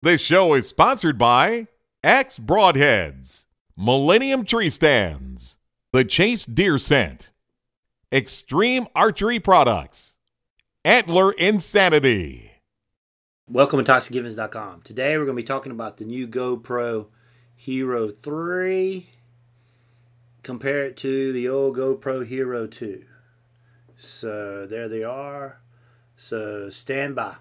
This show is sponsored by Axe Broadheads, Millennium Tree Stands, the Chase Deer Scent, Extreme Archery Products, Antler Insanity. Welcome to ToxicGivens.com. Today we're going to be talking about the new GoPro Hero 3. Compare it to the old GoPro Hero 2. So there they are. So stand by.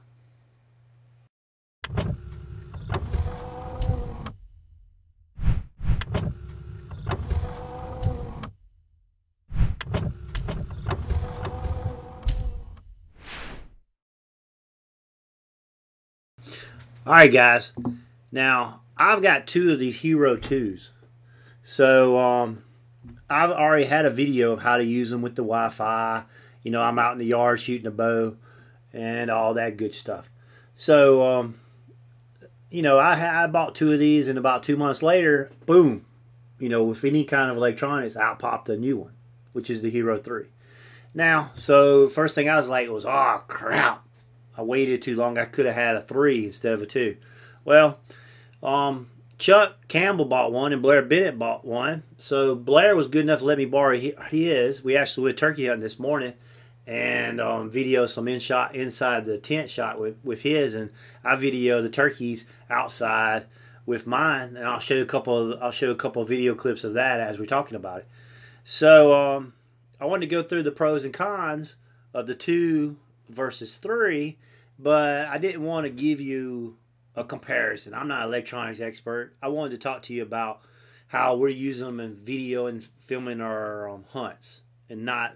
Alright guys, now I've got two of these Hero 2s. So I've already had a video of how to use them with the Wi-Fi. You know, I'm out in the yard shooting a bow and all that good stuff. So, you know, I bought two of these, and about 2 months later, boom, you know, with any kind of electronics, out popped a new one, which is the Hero 3. Now, so first thing I was like was, oh crap, I waited too long. I could have had a 3 instead of a 2. Well, Chuck Campbell bought one and Blair Bennett bought one. So Blair was good enough to let me borrow his. We actually went turkey hunting this morning and video some inside the tent shot with his, and I video the turkeys outside with mine, and I'll show you a couple of video clips of that as we're talking about it. So I wanted to go through the pros and cons of the 2 versus 3, but I didn't want to give you a comparison. I'm not an electronics expert. I wanted to talk to you about how we're using them in video and filming our hunts, and not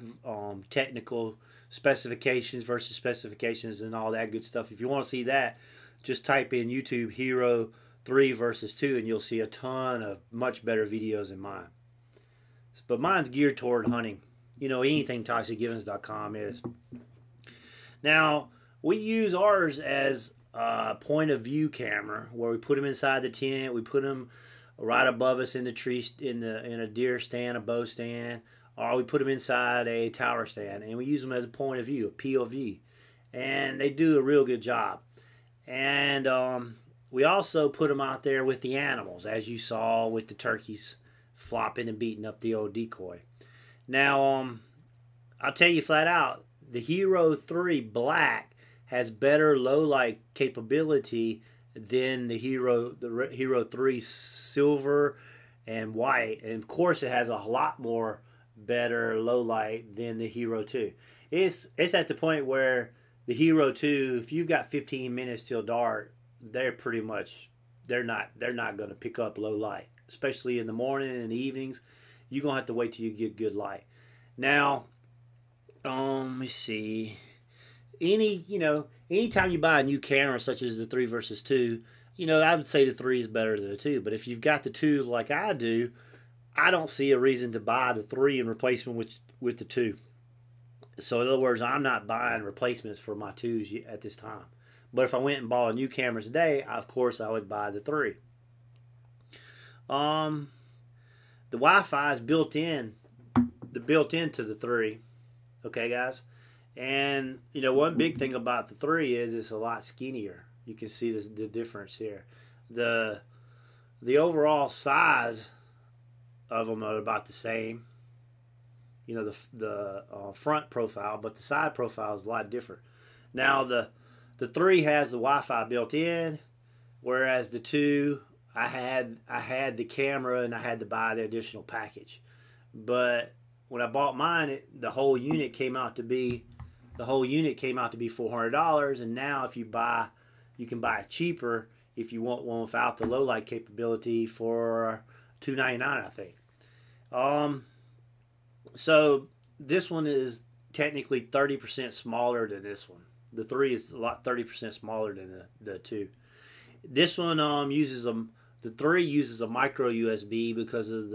technical specifications versus specifications and all that good stuff. If you want to see that, just type in YouTube Hero 3 versus 2 and you'll see a ton of much better videos than mine. But mine's geared toward hunting. You know, anything ToxicGivens.com is. Now, we use ours as a point of view camera, where we put them inside the tent. We put them right above us in the tree, in a deer stand, a bow stand, or we put them inside a tower stand, and we use them as a point of view, a POV, and they do a real good job. And we also put them out there with the animals, as you saw with the turkeys flopping and beating up the old decoy. Now, I'll tell you flat out, the Hero 3 Black has better low light capability than the Hero 3 Silver and White, and of course it has a lot more better low light than the Hero 2. It's at the point where the Hero 2, if you've got 15 minutes till dark, they're not going to pick up low light, especially in the morning and the evenings. You're going to have to wait till you get good light. Now, let me see. Anytime you buy a new camera, such as the 3 versus 2, I would say the 3 is better than the 2. But if you've got the 2 like I do, I don't see a reason to buy the 3 in replacement with the 2. So in other words, I'm not buying replacements for my 2s at this time. But if I went and bought a new camera today, of course I would buy the 3. The Wi-Fi is built into the 3. Okay, guys? And, one big thing about the 3 is it's a lot skinnier. You can see the difference here. The overall size of them are about the same. The front profile, but the side profile is a lot different. Now, the 3 has the Wi-Fi built in, whereas the 2, I had the camera and I had to buy the additional package. But when I bought mine, the whole unit came out to be $400, and now if you can buy it cheaper if you want one without the low light capability for $299, I think. So this one is technically 30% smaller than this one. The 3 is 30% smaller than the 2. This one the 3 uses a micro USB because of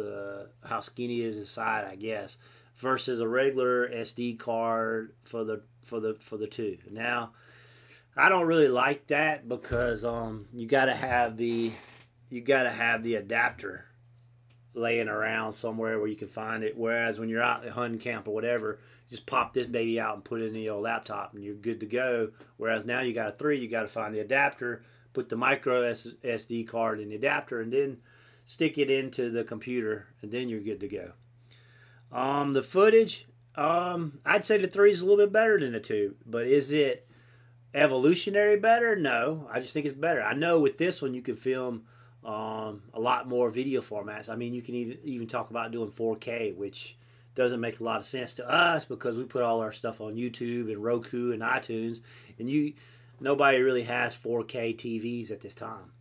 how skinny it is inside, I guess, versus a regular SD card for the 2. Now, I don't really like that because you gotta have the adapter laying around somewhere where you can find it. Whereas when you're out at hunting camp or whatever, just pop this baby out and put it in your laptop and you're good to go. Whereas now you got a 3, you got to find the adapter, put the micro SD card in the adapter, and then stick it into the computer, and then you're good to go. The footage, I'd say the 3 is a little bit better than the 2, but is it evolutionary better? No, I just think it's better. I know with this one you can film a lot more video formats. I mean, you can even talk about doing 4K, which doesn't make a lot of sense to us because we put all our stuff on YouTube and Roku and iTunes, and nobody really has 4K TVs at this time.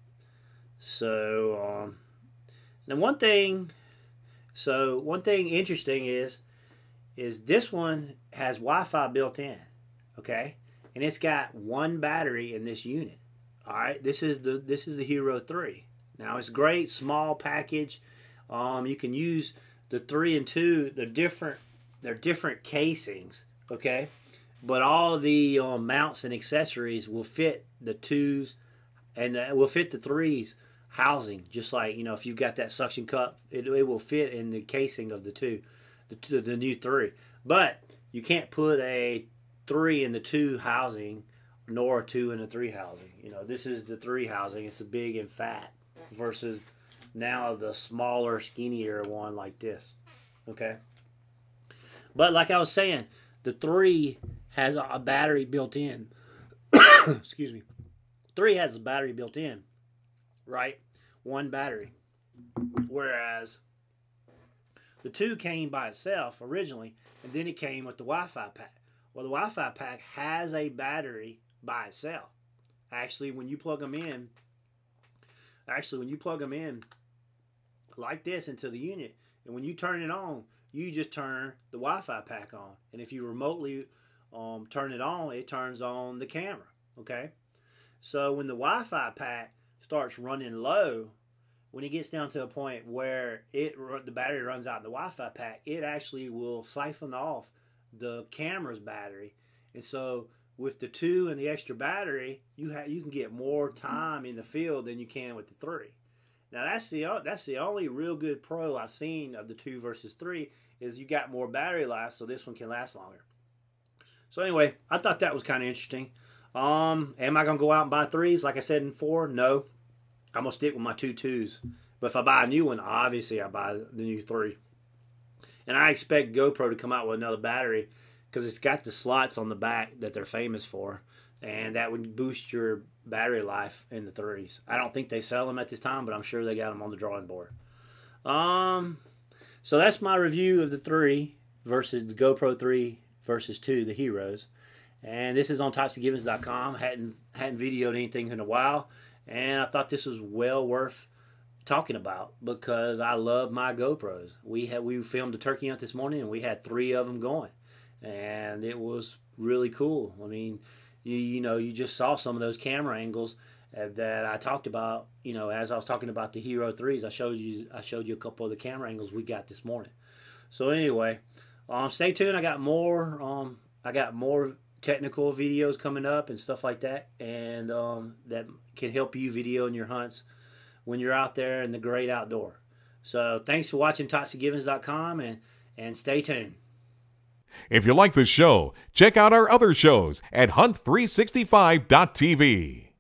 So, and one thing interesting is this one has Wi-Fi built in, okay, and it's got one battery in this unit. All right, this is the Hero 3. Now it's great, small package. You can use the 3 and 2. They're different casings, okay, but all the mounts and accessories will fit the 2s and will fit the 3s housing, just like, you know, if you've got that suction cup, it will fit in the casing of the 2, the new 3. But you can't put a 3 in the 2 housing, nor a 2 in the 3 housing. You know, this is the 3 housing. It's a big and fat versus now the smaller, skinnier one like this. Okay. But like I was saying, the 3 has a battery built in. Excuse me. 3 has a battery built in. Right? One battery. Whereas the 2 came by itself originally, and then it came with the Wi-Fi pack. Well, the Wi-Fi pack has a battery by itself. Actually, when you plug them in like this into the unit, and when you turn it on, you just turn the Wi-Fi pack on. And if you remotely turn it on, it turns on the camera. Okay? So when the Wi-Fi pack starts running low, when it gets down to a point where the battery runs out in the Wi-Fi pack, it actually will siphon off the camera's battery. And so with the 2 and the extra battery, you can get more time in the field than you can with the 3. Now that's the only real good pro I've seen of the 2 versus 3 is you got more battery life, so this one can last longer. So anyway, I thought that was kind of interesting. Am I gonna go out and buy 3s like I said in 4? No. I'm going to stick with my 2 2s. But if I buy a new one, obviously I buy the new 3. And I expect GoPro to come out with another battery because it's got the slots on the back that they're famous for. And that would boost your battery life in the 3s. I don't think they sell them at this time, but I'm sure they got them on the drawing board. So that's my review of the 3 versus the GoPro 3 versus 2, the Heroes. And this is on ToxicGivens.com. Hadn't videoed anything in a while. And I thought this was well worth talking about because I love my GoPros. We filmed a turkey hunt this morning and we had 3 of them going, and it was really cool. I mean, you just saw some of those camera angles that I talked about. You know, as I was talking about the Hero 3s, I showed you a couple of the camera angles we got this morning. So anyway, stay tuned. I got more technical videos coming up and stuff like that, and that can help you video in your hunts when you're out there in the great outdoor. So thanks for watching ToxicGivens.com, and stay tuned. If you like the show, check out our other shows at Hunt365.tv.